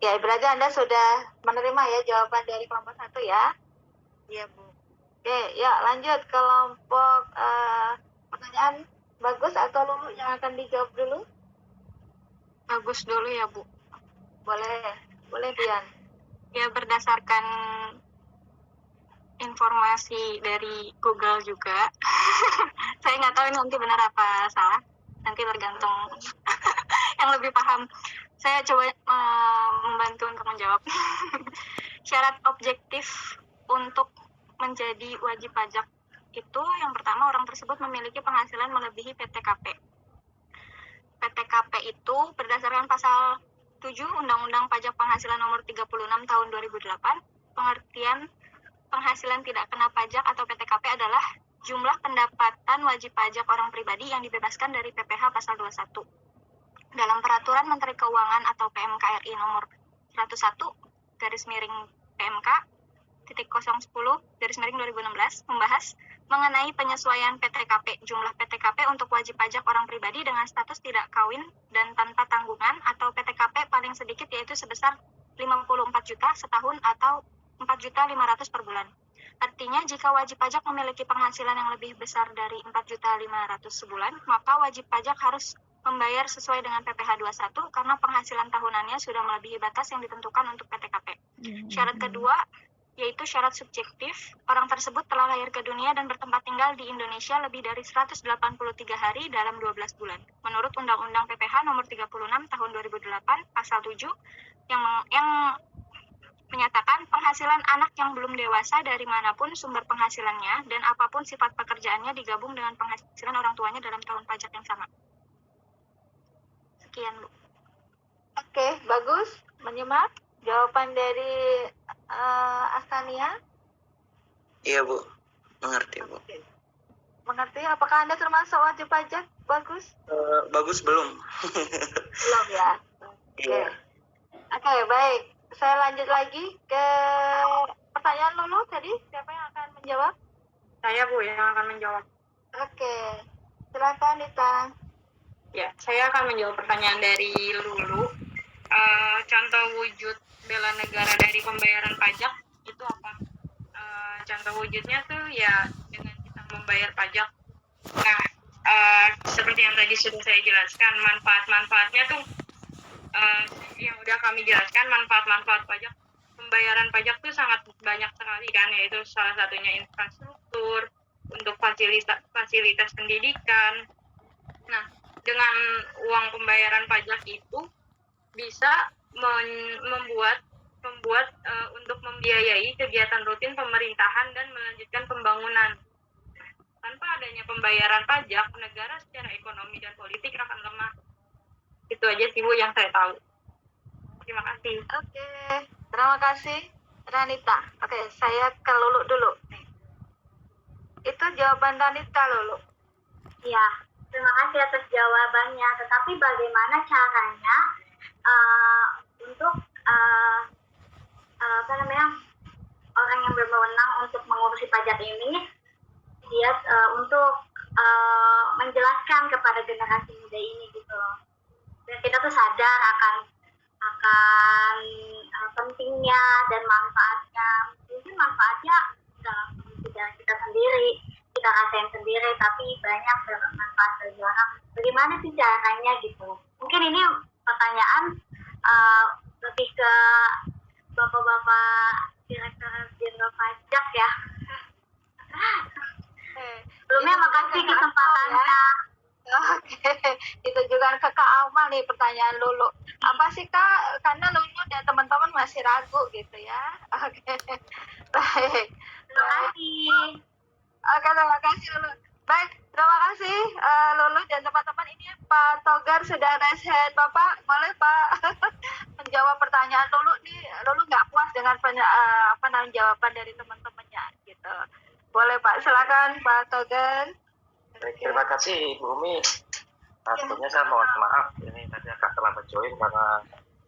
Ya, berarti Anda sudah menerima ya jawaban dari kelompok 1 ya? Iya, Bu. Oke, ya lanjut kelompok pertanyaan Bagus atau Lulu yang akan dijawab dulu? Bagus dulu ya, Bu. Boleh Dian. Ya, berdasarkan informasi dari Google juga. Saya nggak tahu ini nanti benar apa salah. Nanti tergantung yang lebih paham. Saya coba membantu untuk menjawab. Syarat objektif untuk menjadi wajib pajak itu yang pertama, orang tersebut memiliki penghasilan melebihi PTKP. PTKP itu berdasarkan pasal 7 Undang-Undang Pajak Penghasilan Nomor 36 Tahun 2008, pengertian penghasilan tidak kena pajak atau PTKP adalah jumlah pendapatan wajib pajak orang pribadi yang dibebaskan dari PPh pasal 21. Dalam Peraturan Menteri Keuangan atau PMK RI nomor 101/PMK-010/2016 membahas mengenai penyesuaian PTKP. Jumlah PTKP untuk wajib pajak orang pribadi dengan status tidak kawin dan tanpa tanggungan atau PTKP paling sedikit yaitu sebesar 54 juta setahun atau 4.500.000 per bulan. Artinya, jika wajib pajak memiliki penghasilan yang lebih besar dari 4.500.000 sebulan, maka wajib pajak harus membayar sesuai dengan PPh 21 karena penghasilan tahunannya sudah melebihi batas yang ditentukan untuk PTKP. Syarat kedua, yaitu syarat subjektif. Orang tersebut telah lahir ke dunia dan bertempat tinggal di Indonesia lebih dari 183 hari dalam 12 bulan. Menurut Undang-Undang PPh nomor 36 tahun 2008 pasal 7 yang menyatakan penghasilan anak yang belum dewasa dari manapun sumber penghasilannya dan apapun sifat pekerjaannya digabung dengan penghasilan orang tuanya dalam tahun pajak yang sama. Sekian, Bu. Oke, bagus. Menyimak jawaban dari Astania. Iya Bu, mengerti Bu. Mengerti? Apakah Anda termasuk wajib pajak? Bagus? Bagus belum? Belum ya? Iya. Oke, baik. Saya lanjut lagi ke pertanyaan Lulu tadi. Siapa yang akan menjawab? Saya, Bu, yang akan menjawab. Oke. Silakan, Nita. Ya, saya akan menjawab pertanyaan dari Lulu. Contoh wujud bela negara dari pembayaran pajak itu apa? Contoh wujudnya tuh ya dengan kita membayar pajak. Nah, seperti yang tadi sudah saya jelaskan, manfaat-manfaatnya tuh yang udah kami jelaskan, manfaat-manfaat pajak, pembayaran pajak tuh sangat banyak sekali kan, yaitu salah satunya infrastruktur, untuk fasilitas pendidikan. Nah, dengan uang pembayaran pajak itu bisa membuat untuk membiayai kegiatan rutin pemerintahan dan melanjutkan pembangunan. Tanpa adanya pembayaran pajak, negara secara ekonomi dan politik akan lemah. Itu aja sih Bu yang saya tahu. Terima kasih. Oke, terima kasih Ranita. Oke, saya ke Lulu dulu. Itu jawaban Ranita, Lulu. Ya, terima kasih atas jawabannya. Tetapi bagaimana caranya untuk orang yang berwenang untuk mengurusi pajak ini, dia untuk menjelaskan kepada generasi muda ini gitu loh. biar kita tuh sadar akan pentingnya dan manfaatnya. Mungkin manfaatnya nggak langsung kita sendiri, kita rasain sendiri, tapi banyak bermanfaat bagi orang. Bagaimana sih caranya gitu? Mungkin ini pertanyaan lebih ke bapak-bapak direktur jenderal pajak ya. Sebelumnya makasih kesempatannya. Oke, itu juga ke Kak Amal nih pertanyaan Lulu. Apa sih Kak? Karena Lulu dan teman-teman masih ragu gitu ya. Oke, baik. Terima kasih. Oke, terima kasih Lulu. Baik, terima kasih Lulu dan teman-teman. Ini Pak Togar sudah raise hand. Bapak, boleh Pak menjawab pertanyaan Lulu nih. Lulu nggak puas dengan jawaban dari teman-temannya gitu. Boleh Pak, silakan Pak Togar. Baik, terima kasih Bu Umi. Tentunya saya mohon maaf ini tadi agak terlambat join karena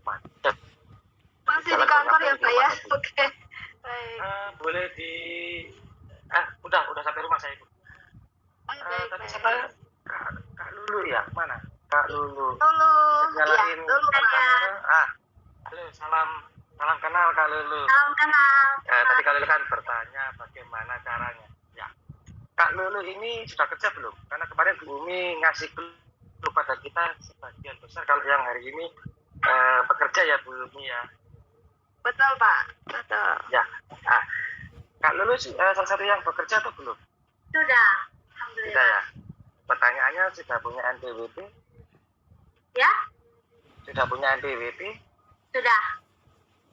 macet. Masih di kantor ya Pak ya? Oke. Baik. Boleh udah sampai rumah saya Bu. Tadi saya Kak Lulu ya, mana? Kak Lulu. Lulu. Nyalain Lulu kamera. Halo, salam kenal Kak Lulu. Salam kenal. Tadi Kak Lulu kan bertanya bagaimana caranya. Ya, Kak Lulu ini sudah kerja belum? Karena kemarin Bu Umi ngasih clue pada kita sebagian besar kalau yang hari ini bekerja ya Bu Umi ya. Betul Pak, betul. Ya, Kak Lulu salah satu yang bekerja atau belum? Sudah, Sudah alhamdulillah. ya. Pertanyaannya sudah punya NPWP? Ya, Sudah punya NPWP? sudah.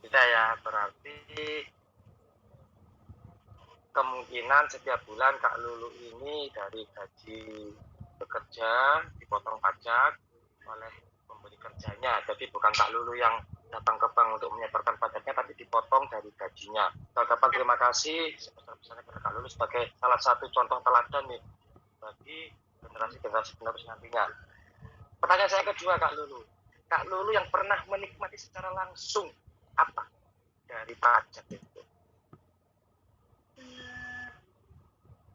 Sudah ya, berarti kemungkinan setiap bulan Kak Lulu ini dari gaji bekerja dipotong pajak oleh pemberi kerjanya. Jadi bukan Kak Lulu yang datang ke bank untuk menyetorkan pajaknya, tapi dipotong dari gajinya. Ucapan terima kasih sebesar-besarnya kepada Kak Lulu sebagai salah satu contoh teladan nih bagi generasi-generasi penerus nantinya. Pertanyaan saya kedua Kak Lulu yang pernah menikmati secara langsung apa dari pajak itu?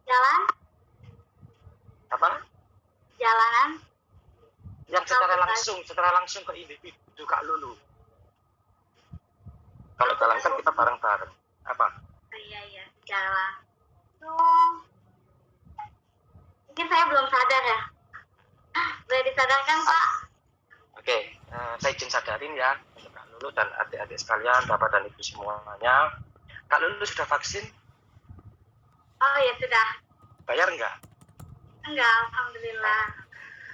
Jalan, Apa? jalanan. Yang secara langsung ke individu Kak Lulu. Kalau jalan kan kita bareng-bareng. Apa? Iya, jalan. Mungkin saya belum sadar ya. Boleh disadarkan Pak? Oke, saya izin sadarin ya untuk Kak Lulu dan adik-adik sekalian, Bapak dan Ibu semuanya. Kak Lulu sudah vaksin? Oh ya sudah. Bayar enggak? Enggak, alhamdulillah.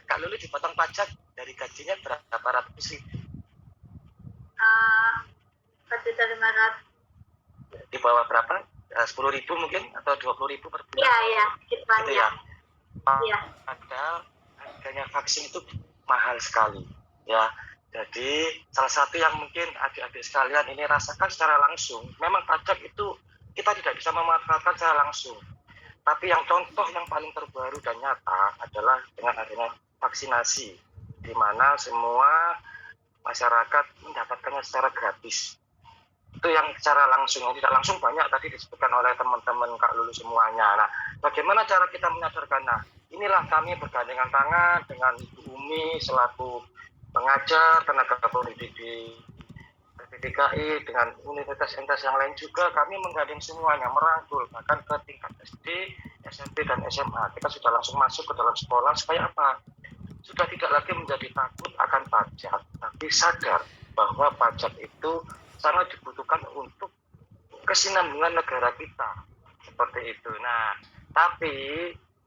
Kak Lulu dipotong pajak dari gajinya berapa ratus ribu? 4.500.000. Di bawah berapa? 10.000 mungkin atau 20.000 per bulan? Iya, sekitaran Gitu ya. Iya. Padahal harganya vaksin itu mahal sekali ya. Jadi salah satu yang mungkin adik-adik sekalian ini rasakan secara langsung, memang pajak itu kita tidak bisa memanfaatkan secara langsung. Tapi yang contoh yang paling terbaru dan nyata adalah dengan adanya vaksinasi, di mana semua masyarakat mendapatkannya secara gratis. Itu yang secara langsung, yang tidak langsung banyak tadi disebutkan oleh teman-teman Kak Lulu semuanya. Nah, bagaimana cara kita menyadarkan? Nah, inilah kami bergandengan tangan dengan Ibu Umi selaku pengajar, tenaga pendidik di PPDKI, dengan universitas-universitas yang lain juga kami menggandeng semuanya, merangkul bahkan ke tingkat SD, SMP, dan SMA. Kita sudah langsung masuk ke dalam sekolah supaya apa? Sudah tidak lagi menjadi takut akan pajak, tapi sadar bahwa pajak itu sangat dibutuhkan untuk kesinambungan negara kita. Seperti itu. Nah, tapi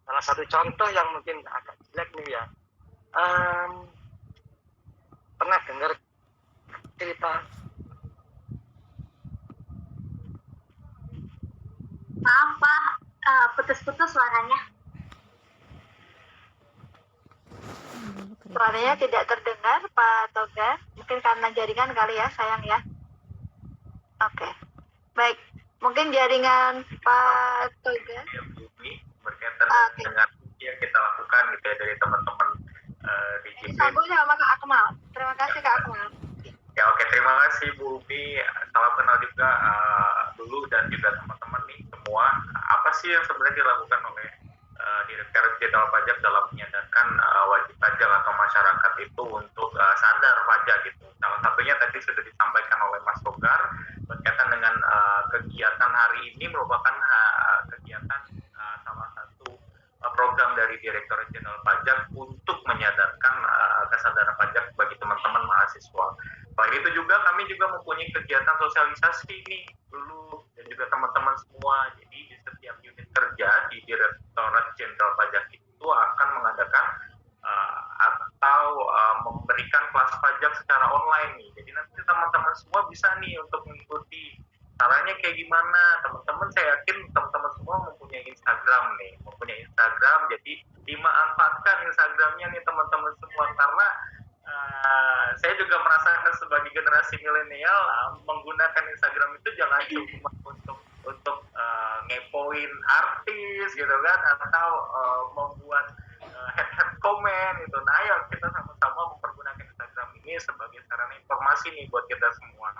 salah satu contoh yang mungkin agak jelek nih ya, pernah dengar cerita? Maaf Pak, putus-putus suaranya. Suaranya tidak terdengar Pak Togar. Mungkin karena jaringan kali ya, sayang ya. Oke. Baik. Mungkin jaringan Pak Togar. Berkaitan dengan yang kita lakukan gitu ya dari teman-teman di GP. Sambung sama Kak Akmal. Terima kasih Kak Akmal. Ya oke, terima kasih Bu Umi. Salam kenal juga dulu dan juga teman-teman nih semua. Apa sih yang sebenarnya dilakukan oleh Direktur Direktorat Jenderal Pajak dalam menyadarkan wajib pajak atau masyarakat itu untuk sadar pajak gitu. Salah satunya tadi sudah disampaikan oleh Mas Togar berkaitan dengan kegiatan hari ini merupakan kegiatan salah satu program dari Direktorat Jenderal Pajak untuk menyadarkan kesadaran pajak bagi teman-teman mahasiswa. Selain itu juga kami juga mempunyai kegiatan sosialisasi ini dulu dan juga teman-teman semua. Jadi di setiap unit kerja di Direktorat Jenderal Pajak itu akan mengadakan atau memberikan kelas pajak secara online nih. Jadi nanti teman-teman semua bisa nih untuk mengikuti. Caranya kayak gimana? Teman-teman, saya yakin teman-teman semua mempunyai Instagram nih, jadi dimanfaatkan Instagramnya nih teman-teman semua, karena saya juga merasakan sebagai generasi milenial menggunakan Instagram itu jangan cuma untuk ngepoin artis gitu kan, atau membuat head komen gitu. Nah, ayo kita sama-sama mempergunakan Instagram ini sebagai sarana informasi nih buat kita semua.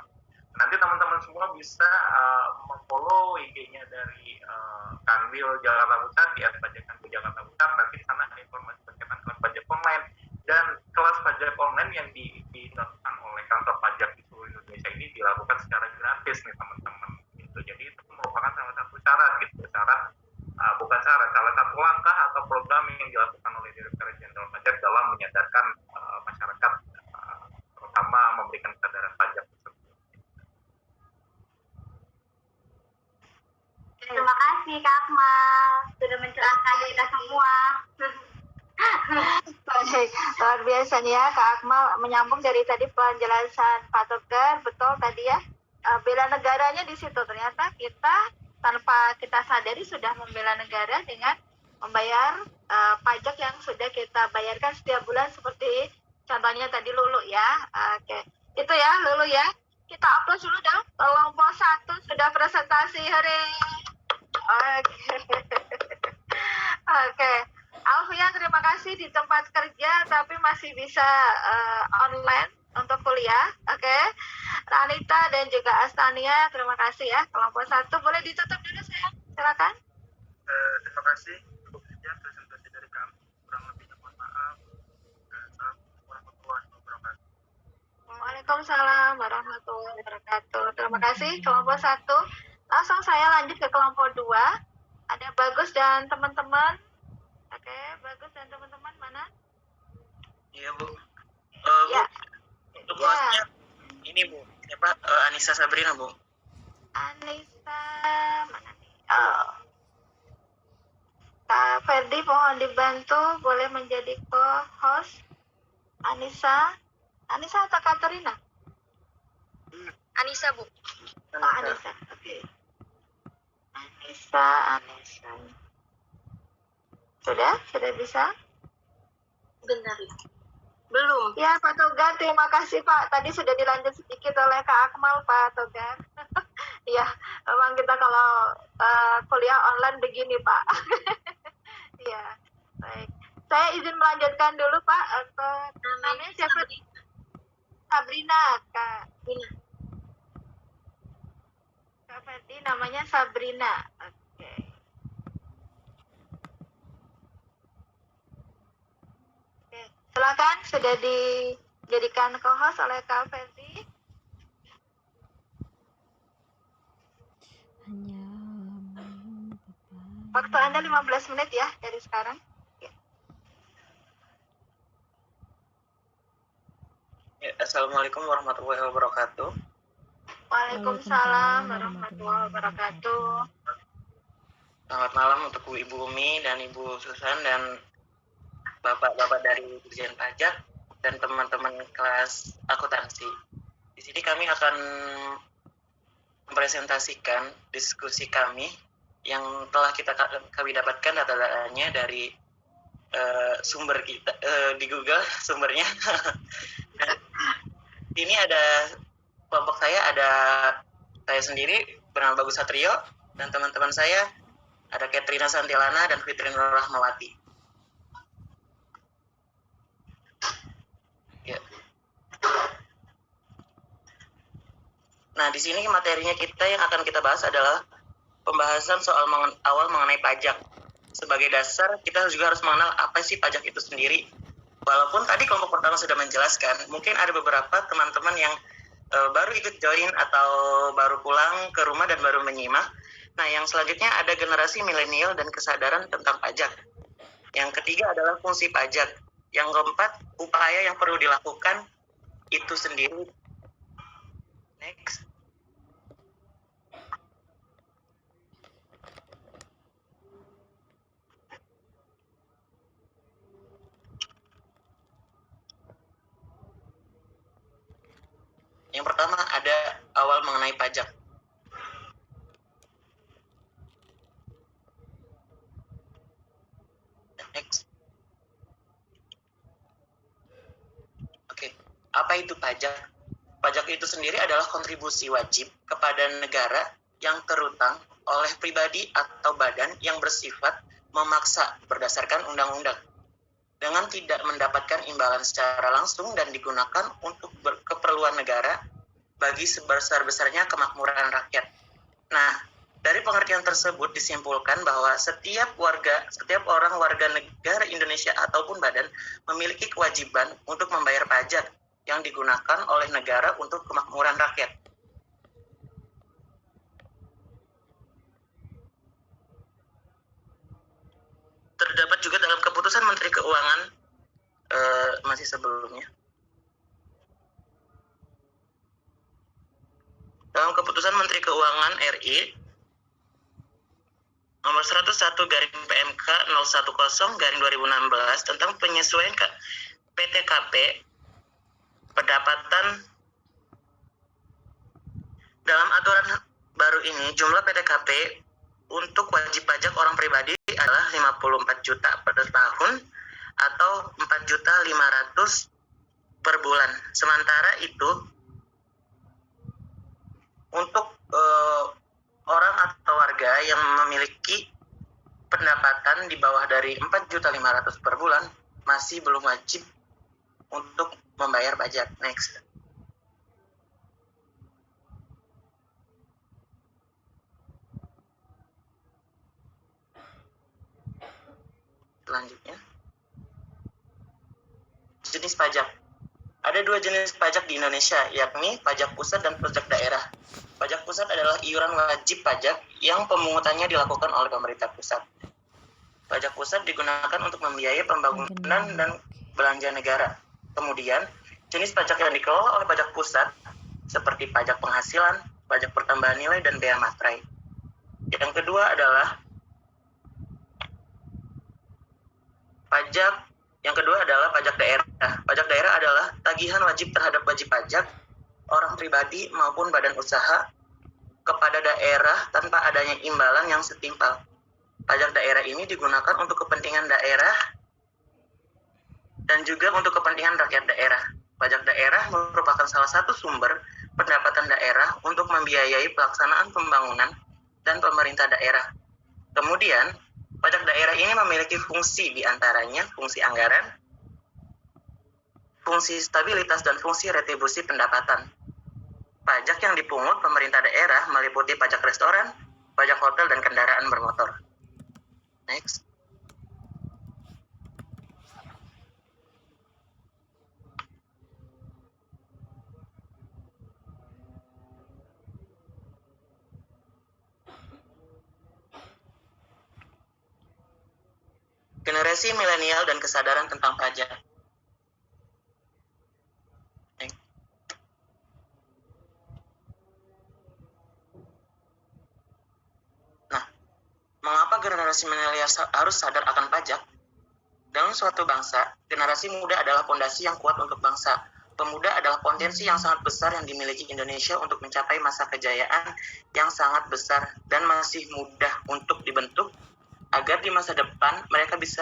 Nanti teman-teman semua bisa memfollow IG-nya dari Kanwil Jakarta Pusat di @pajak_kanwil Jakarta Pusat. Nanti di sana ada informasi berkaitan kelas pajak online, dan kelas pajak online yang dilakukan oleh kantor pajak di seluruh Indonesia ini dilakukan secara gratis nih teman-teman. Gitu. Jadi itu merupakan salah satu syarat gitu, bukan syarat, salah satu langkah atau program yang dilakukan oleh Direktorat Jenderal Pajak dalam menyadarkan masyarakat, terutama memberikan kesadaran pajak. Terima kasih Kak Akmal sudah mencerahkan kita semua. Baik, luar biasa nih ya Kak Akmal, menyambung dari tadi penjelasan Pak Togar, betul tadi ya, bela negaranya di situ. Ternyata kita tanpa kita sadari sudah membela negara dengan membayar pajak yang sudah kita bayarkan setiap bulan, seperti contohnya tadi Lulu ya. Oke, itu ya Lulu ya. Kita upload dulu dong, kelompok 1 sudah presentasi, hore. Oke. Alfian, terima kasih di tempat kerja tapi masih bisa online untuk kuliah. Oke. Ranita dan juga Astania, terima kasih ya. Kelompok 1 boleh ditutup dulu sayang. Silakan. Terima kasih untuk sekian presentasi dari kami. Kurang lebihnya mohon maaf. Assalamualaikum warahmatullahi wabarakatuh. Waalaikumsalam warahmatullahi wabarakatuh. Terima kasih kelompok 1. Langsung saya lanjut ke kelompok 2. Ada Bagus dan teman-teman. Oke, Bagus dan teman-teman mana? Iya Bu. Ya. Bu, untuk kelasnya ini Bu, siapa? Anissa Sabrina Bu. Anissa mana nih? Kak Ferdi mohon dibantu, boleh menjadi co-host. Anissa atau Katerina? Anissa Bu. Oh, Anissa. Oke. Anissa. Sudah bisa? Bentar ya. Belum. Ya, Pak Togar, terima kasih Pak. Tadi sudah dilanjut sedikit oleh Kak Akmal, Pak Togar. Ya, memang kita kalau kuliah online begini, Pak. Ya, baik. Saya izin melanjutkan dulu, Pak. Namanya siapa? Sabrina, Kak. Kak Ferdi, namanya Sabrina. Oke. Silakan, sudah dijadikan co-host oleh Kak Ferdi. Waktu Anda 15 menit ya dari sekarang. Ya, Assalamualaikum warahmatullahi wabarakatuh. Waalaikumsalam warahmatullahi wabarakatuh. Selamat malam untuk Ibu Umi dan Ibu Susan dan Bapak-bapak dari Dirjen Pajak dan teman-teman kelas akuntansi. Di sini kami akan mempresentasikan diskusi kami yang telah kami dapatkan data-datanya dari sumber kita di Google sumbernya. Dan ini ada kelompok saya, ada saya sendiri bernama Bagus Satrio, dan teman-teman saya ada Katrina Santilana dan Fitrin Rahmawati. Ya. Nah, di sini materinya kita yang akan kita bahas adalah pembahasan soal awal mengenai pajak. sebagai dasar kita juga harus mengenal apa sih pajak itu sendiri. Walaupun tadi kelompok pertama sudah menjelaskan, mungkin ada beberapa teman-teman yang baru ikut join atau baru pulang ke rumah dan baru menyimak. Nah, yang selanjutnya ada generasi milenial dan kesadaran tentang pajak. Yang ketiga adalah fungsi pajak. Yang keempat, upaya yang perlu dilakukan itu sendiri. Next. Yang pertama ada awal mengenai pajak. Next. Oke, apa itu pajak? Pajak itu sendiri adalah kontribusi wajib kepada negara yang terutang oleh pribadi atau badan yang bersifat memaksa berdasarkan undang-undang dengan tidak mendapatkan imbalan secara langsung dan digunakan untuk keperluan negara bagi sebesar-besarnya kemakmuran rakyat. Nah, dari pengertian tersebut disimpulkan bahwa setiap orang warga negara Indonesia ataupun badan memiliki kewajiban untuk membayar pajak yang digunakan oleh negara untuk kemakmuran rakyat. Terdapat juga dalam keputusan Menteri Keuangan masih sebelumnya. Dalam keputusan Menteri Keuangan RI nomor 101/PMK 010/2016 tentang penyesuaian PTKP pendapatan. Dalam aturan baru ini, jumlah PTKP untuk wajib pajak orang pribadi adalah 54 juta per tahun atau 4.500.000 per bulan. Sementara itu untuk orang atau warga yang memiliki pendapatan di bawah dari 4.500.000 per bulan masih belum wajib untuk membayar pajak. Next. Selanjutnya, jenis pajak. Ada dua jenis pajak di Indonesia, yakni pajak pusat dan pajak daerah. Pajak pusat adalah iuran wajib pajak yang pemungutannya dilakukan oleh pemerintah pusat. Pajak pusat digunakan untuk membiayai pembangunan dan belanja negara. Kemudian, jenis pajak yang dikelola oleh pajak pusat seperti pajak penghasilan, pajak pertambahan nilai, dan bea materai. Yang kedua adalah pajak daerah. Pajak daerah adalah tagihan wajib terhadap wajib pajak orang pribadi maupun badan usaha kepada daerah tanpa adanya imbalan yang setimpal. Pajak daerah ini digunakan untuk kepentingan daerah dan juga untuk kepentingan rakyat daerah. Pajak daerah merupakan salah satu sumber pendapatan daerah untuk membiayai pelaksanaan pembangunan dan pemerintah daerah. Kemudian, pajak daerah ini memiliki fungsi diantaranya fungsi anggaran, fungsi stabilitas, dan fungsi retribusi pendapatan. Pajak yang dipungut pemerintah daerah meliputi pajak restoran, pajak hotel, dan kendaraan bermotor. Next. Generasi milenial dan kesadaran tentang pajak. Nah, mengapa generasi milenial harus sadar akan pajak? Dalam suatu bangsa, generasi muda adalah fondasi yang kuat untuk bangsa. Pemuda adalah potensi yang sangat besar yang dimiliki Indonesia untuk mencapai masa kejayaan yang sangat besar dan masih mudah untuk dibentuk agar di masa depan mereka bisa